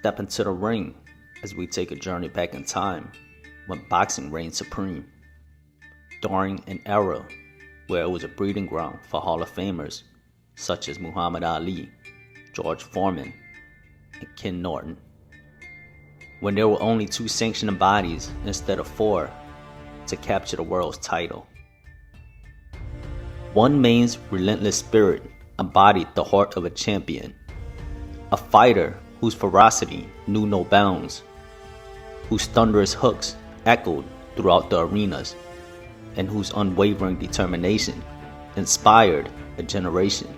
Step into the ring as we take a journey back in time when boxing reigned supreme. During an era where it was a breeding ground for Hall of Famers such as Muhammad Ali, George Foreman, and Ken Norton. When there were only 2 sanctioning bodies instead of 4 to capture the world's title. One man's relentless spirit embodied the heart of a champion, a fighter whose ferocity knew no bounds, whose thunderous hooks echoed throughout the arenas, and whose unwavering determination inspired a generation.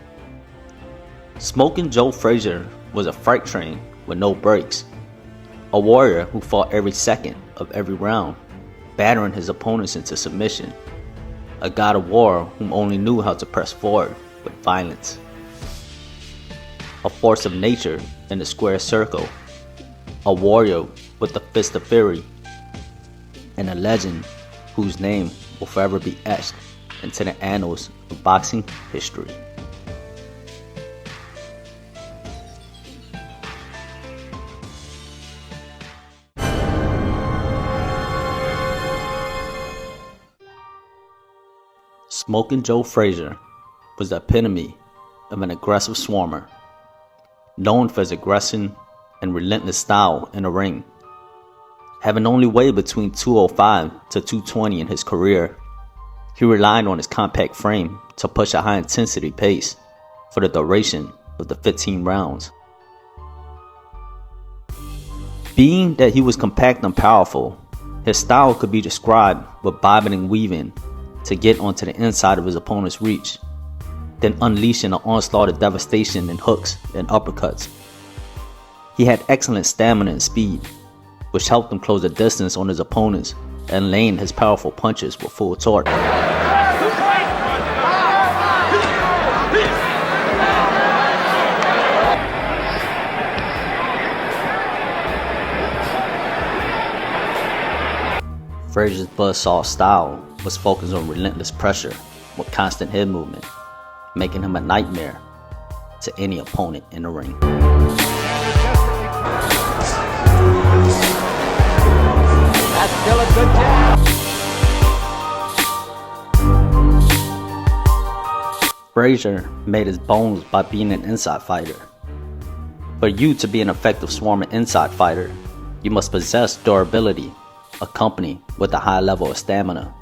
Smokin' Joe Fraizer was a freight train with no brakes, a warrior who fought every second of every round, battering his opponents into submission, a god of war whom only knew how to press forward with violence. A force of nature in the square circle, a warrior with the fist of fury, and a legend whose name will forever be etched into the annals of boxing history. Smokin' Joe Fraizer was the epitome of an aggressive swarmer, known for his aggression and relentless style in the ring. Having only weighed between 205 to 220 in his career, he relied on his compact frame to push a high-intensity pace for the duration of the 15 rounds. Being that he was compact and powerful, his style could be described with bobbing and weaving to get onto the inside of his opponent's reach, then unleashing an onslaught of devastation in hooks and uppercuts. He had excellent stamina and speed, which helped him close the distance on his opponents and land his powerful punches with full torque. Fraizer's Buzzsaw style was focused on relentless pressure with constant head movement, making him a nightmare to any opponent in the ring. That's still a good jab. Fraizer made his bones by being an inside fighter. For you to be an effective swarming inside fighter, you must possess durability, accompanied with a high level of stamina.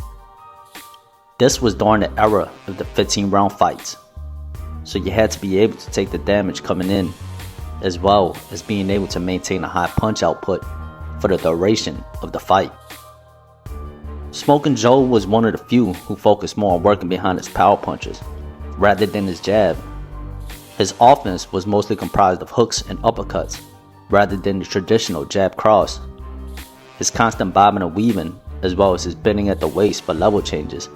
This was during the era of the 15-round fights, so you had to be able to take the damage coming in, as well as being able to maintain a high punch output for the duration of the fight. Smokin' Joe was one of the few who focused more on working behind his power punches, rather than his jab. His offense was mostly comprised of hooks and uppercuts, rather than the traditional jab cross. His constant bobbing and weaving, as well as his bending at the waist for level changes,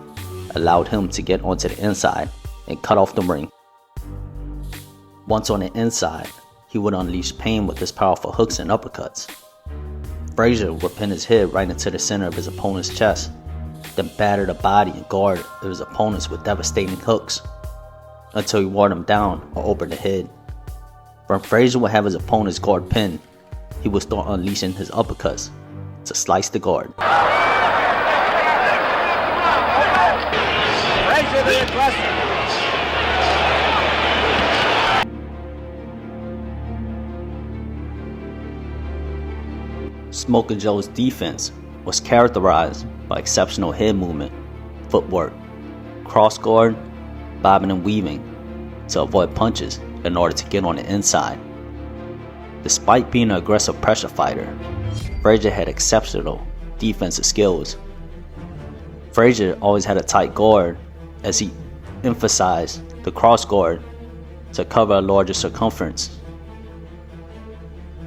allowed him to get onto the inside and cut off the ring. Once on the inside, he would unleash pain with his powerful hooks and uppercuts. Fraizer would pin his head right into the center of his opponent's chest, then batter the body and guard of his opponents with devastating hooks, until he wore them down or opened the head. When Fraizer would have his opponent's guard pinned, he would start unleashing his uppercuts to slice the guard. Fraizer the aggressor. Smokin' Joe's defense was characterized by exceptional head movement, footwork, cross guard, bobbing and weaving to avoid punches in order to get on the inside. Despite being an aggressive pressure fighter, Fraizer had exceptional defensive skills. Fraizer always had a tight guard as he emphasized the cross guard to cover a larger circumference.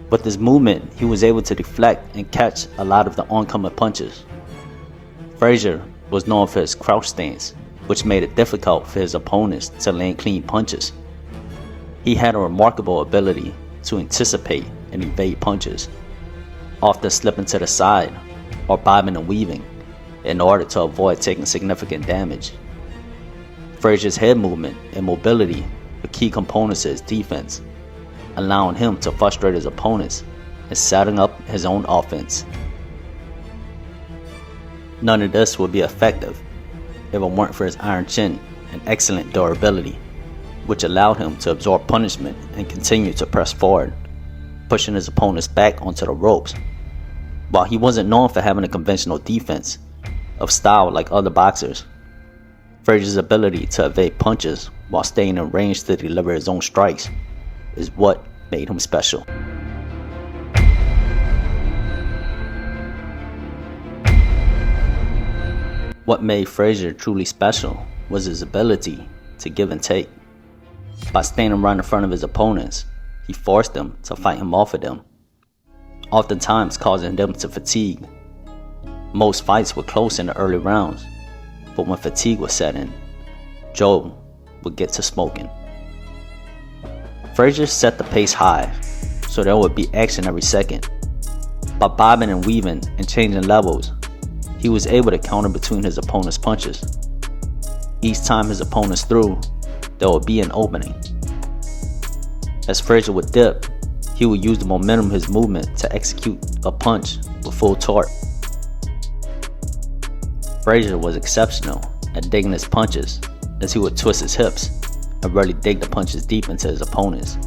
With his movement, he was able to deflect and catch a lot of the oncoming punches. Fraizer was known for his crouch stance, which made it difficult for his opponents to land clean punches. He had a remarkable ability to anticipate and evade punches, often slipping to the side or bobbing and weaving in order to avoid taking significant damage. Fraizer's head movement and mobility were key components to his defense, allowing him to frustrate his opponents and setting up his own offense. None of this would be effective if it weren't for his iron chin and excellent durability, which allowed him to absorb punishment and continue to press forward, pushing his opponents back onto the ropes. While he wasn't known for having a conventional defense of style like other boxers, Fraizer's ability to evade punches while staying in range to deliver his own strikes is what made him special. What made Fraizer truly special was his ability to give and take. By standing right in front of his opponents, he forced them to fight him off of them, oftentimes causing them to fatigue. Most fights were close in the early rounds, but when fatigue was set in, Joe would get to smoking. Fraizer set the pace high, so there would be action every second. By bobbing and weaving and changing levels, he was able to counter between his opponent's punches. Each time his opponents threw, there would be an opening. As Fraizer would dip, he would use the momentum of his movement to execute a punch with full torque. Fraizer was exceptional at digging his punches, as he would twist his hips and really dig the punches deep into his opponents,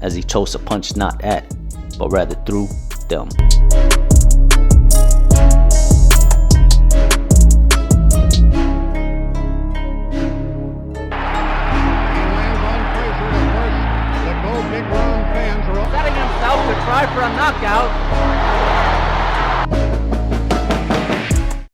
as he chose to punch not at, but rather through them. Setting himself to try for a knockout.